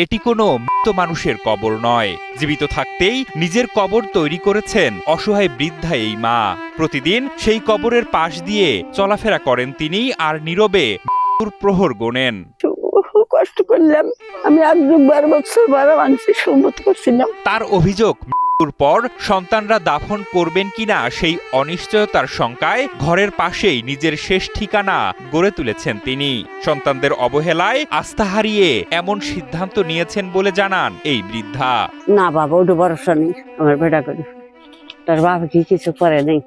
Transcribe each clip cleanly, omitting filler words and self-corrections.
এটি কোনো মৃত মানুষের কবর নয়। জীবিত থাকতেই নিজের কবর তৈরি করেছেন অসহায় বৃদ্ধা এই মা। প্রতিদিন সেই কবরের পাশ দিয়ে চলাফেরা করেন তিনি, আর নীরবে মৃত্যুর প্রহর গোনেন। কষ্ট করলাম, আমি আজ 12 বছর বড় মানুষের সম্মত করছিলাম। তার অভিযোগ, মৃত্যুর পর সন্তানরা দাফন করবেন কিনা সেই অনিশ্চয়তার শঙ্কায় ঘরের পাশেই নিজের শেষ ঠিকানা গড়ে তুলেছেন তিনি। সন্তানদের অবহেলায় আস্থা হারিয়ে এমন সিদ্ধান্ত নিয়েছেন বলে জানান এই বৃদ্ধা। না বাবা, ওটা ভরসা নেই আমার বেটা করে, তার বাবা কি কিছু করে নেই,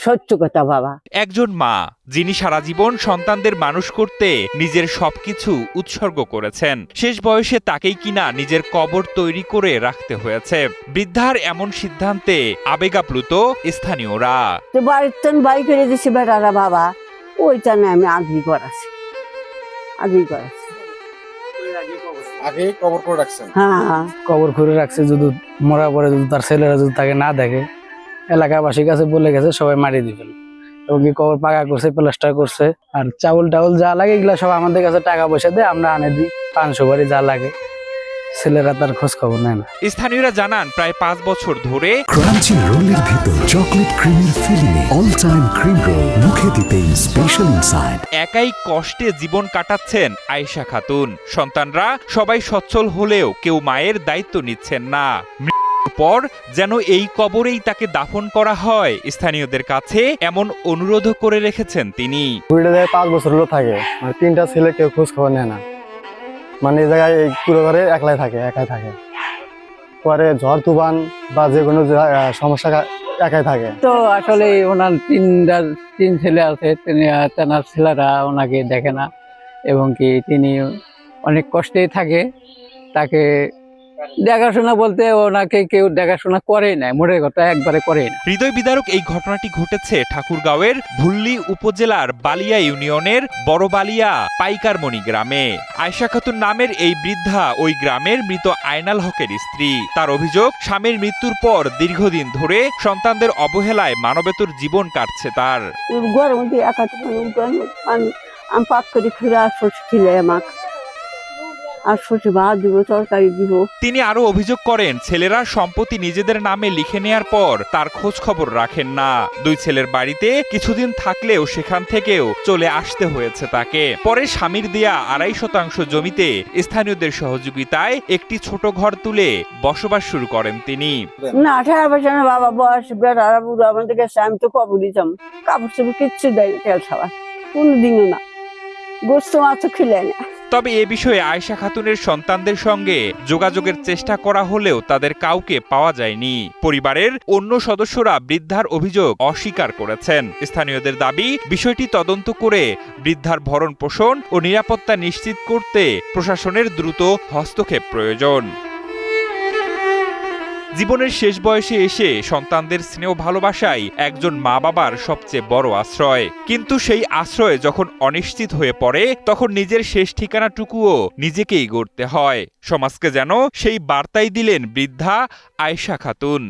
সত্য কথা বাবা। একজন মা যিনি সারা জীবন সন্তানদের মানুষ করতে নিজের সবকিছু উৎসর্গ করেছেন, শেষ বয়সে তাকেই কিনা নিজের কবর তৈরি করে রাখতে হয়েছে। বৃদ্ধার এমন সিদ্ধান্তে আবেগাপ্লুত স্থানীয়রা। বাড়িতে বাই করে দিছি বেটারা বাবা, ওইটা না আমি আগেই করাছি। আগে কবর করে রাখছেন? হ্যাঁ, কবর করে রাখছে। যদি মরা পরে যদি তার ছেলেরা যদি তাকে না দেখে, এলাকাবাসীর কাছে বলে গেছে সবাই মারিয়ে দিবেন। এবং কি কবর পাকা করছে, প্লাস্টার করছে, আর চাউল টাউল যা লাগে এগুলা সব আমাদের কাছে টাকা পয়সা দিয়ে আমরা আনে দিই। 500 বাড়ি যা লাগে, ছেলেরা তার খোঁজ খবর নেয় না। স্থানীয়রা জানান, প্রায় 5 বছর ধরে ক্রাঞ্চি রোলের ভিতর চকলেট ক্রিমের ফিলিংয়ে অল টাইম ক্রিম রোল, মুখে দিতেই স্পেশাল ইনসাইড। একাই কষ্টে জীবন কাটাচ্ছেন আয়েশা খাতুন। সন্তানরা সবাই সচ্ছল হলেও কেউ মায়ের দায়িত্ব নিচ্ছেন না। পর যেন এই কবরেই তাকে দাফন করা হয়। স্থানীয়দের কাছে এমন অনুরোধ করে রেখেছেন তিনি। 5 বছর হলো থাকে, মানে 3টা ছেলে কেউ খোঁজ খবর নেয় না, মানে এই জায়গায় পুরো ঘরে একাই থাকে। পরে ঝড় তুফান বা যে কোনো সমস্যা একাই থাকে। তো আসলে ওনার 3 ছেলে আছে, তেনার ছেলেরা ওনাকে দেখে না, এবং কি তিনি অনেক কষ্টেই থাকে। তাকে দেখাশোনা বলতে ওনাকে কেউ দেখাশোনা করেই না, মোটের কথা একবারে করেই না। হৃদয় বিদারক এই ঘটনাটি ঘটেছে ঠাকুরগাঁওয়ের ভুল্লি উপজেলার বালিয়া ইউনিয়নের বড় বালিয়া পাইকারমণি গ্রামে। আয়েশা খাতুন নামের এই বৃদ্ধা ওই গ্রামের মৃত আয়নাল হকের স্ত্রী। তার অভিযোগ, স্বামীর মৃত্যুর পর দীর্ঘদিন ধরে সন্তানদের অবহেলায় মানবেতর জীবন কাটছে তার। ঘরের মধ্যে একা আমি পাক করে ফিরে আসলে আমাকে আর শ্বশুর ভাত দিব, তরকারি দিব। তিনি আরো অভিযোগ করেন, ছেলেরা সম্পত্তি নিজেদের নামে লিখে নেয়ার পর তার খোঁজ খবর রাখেন না। 2 ছেলের বাড়িতে কিছুদিন থাকলেও সেখান থেকেও চলে আসতে হয়েছে তাকে। পরে স্বামীর দেয়া 2.5 শতাংশ জমিতে স্থানীয়দের সহযোগিতায় একটি ছোট ঘর তুলে বসবাস শুরু করেন তিনি। না 18 বছর না বাবা, বয়স বেটারা বুড়ো আমাদের কাছে, আমি তো কবরই যাম। কাপড় চোপড় কিচ্ছু দেয় না, তেল খাবার কোনোদিনও না, গোস্ত মাছ খেলে না। তবে এ বিষয়ে আয়েশা খাতুনের সন্তানদের সঙ্গে যোগাযোগের চেষ্টা করা হলেও তাদের কাউকে পাওয়া যায়নি। পরিবারের অন্য সদস্যরা বৃদ্ধার অভিযোগ অস্বীকার করেছেন। স্থানীয়দের দাবি, বিষয়টি তদন্ত করে বৃদ্ধার ভরণ পোষণ ও নিরাপত্তা নিশ্চিত করতে প্রশাসনের দ্রুত হস্তক্ষেপ প্রয়োজন। জীবনের শেষ বয়সে এসে সন্তানদের স্নেহ ভালোবাসাই একজন মা বাবার সবচেয়ে বড় আশ্রয়। কিন্তু সেই আশ্রয় যখন অনিশ্চিত হয়ে পড়ে, তখন নিজের শেষ ঠিকানাটুকুও নিজেকেই গড়তে হয়। সমাজকে যেন সেই বার্তাই দিলেন বৃদ্ধা আয়েশা খাতুন।